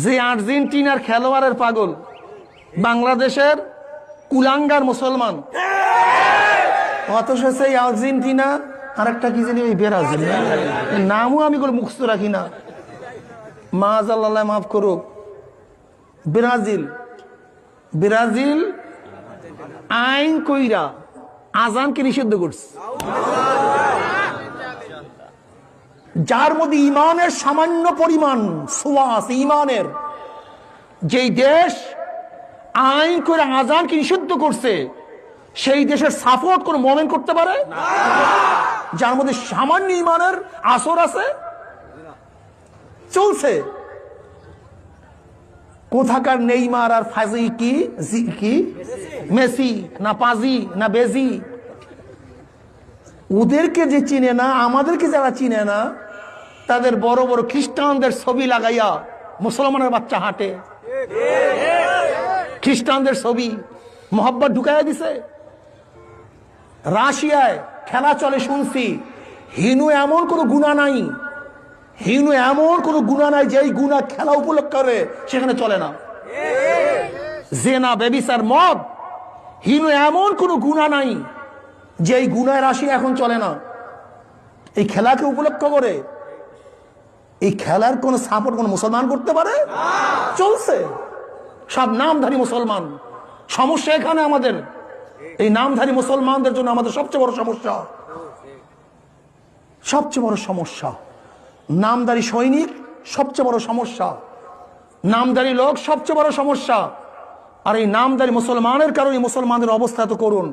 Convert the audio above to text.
যে আর্জেন্টিনার খেলোয়াড়ের পাগল, বাংলাদেশের কুলাঙ্গার মুসলমান, অথচ সেই আর্জেন্টিনা আর একটা কি জানি ওই ব্রাজিল, নামও আমি করে মুখস্থ রাখি না, মাআজাল্লাহ মাফ করুক। ব্রাজিল ব্রাজিল আইন কইরা আজানকে নিষিদ্ধ করছে, যার মধ্যে ইমানের সামান্য পরিমাণ সুয়াস ইমানের, যেই দেশ আইন করে আজানকে নিষিদ্ধ করছে সেই দেশের সাপোর্ট কোন মোমেন করতে পারে? যার মধ্যে সামান্য ইমানের আসর আছে, চলছে। কোথাকার নেইমার আর ফাজি কি মেসি না পাজি না বেজি, ওদেরকে যে চিনে না, আমাদেরকে যারা চিনে না, তাদের বড় বড় খ্রিস্টানদের ছবি লাগাইয়া মুসলমানের বাচ্চা হাঁটে, খ্রিস্টানদের ছবি মোহাব্বত ঢুকাইয়া দিছে। রাশিয়ায় খেলা চলে শুনছি, হিনু এমন কোন গুনাহ নাই, হিনু এমন কোন গুনাহ নাই যেই গুনাহ খেলা উপলক্ষ করে সেখানে চলে না। জেনা, বেবিচার, মদ, হিনু এমন কোন গুনাহ নাই যেই গুনাহের রাশি এখন চলে না। এই খেলাকে উপলক্ষ করে এই খেলার কোন সাপোর্ট কোন মুসলমান করতে পারে? চলছে, সব নামধারী মুসলমান। সমস্যা এখানে আমাদের এই নামধারী মুসলমানদের জন্য আমাদের সবচেয়ে বড় সমস্যা, সবচেয়ে বড় সমস্যা। নামধারী সৈনিক সবচেয়ে বড় সমস্যা, নামধারী লোক সবচেয়ে বড় সমস্যা। আর এই নামধারী মুসলমানের কারণে মুসলমানদের অবস্থা তো করুন।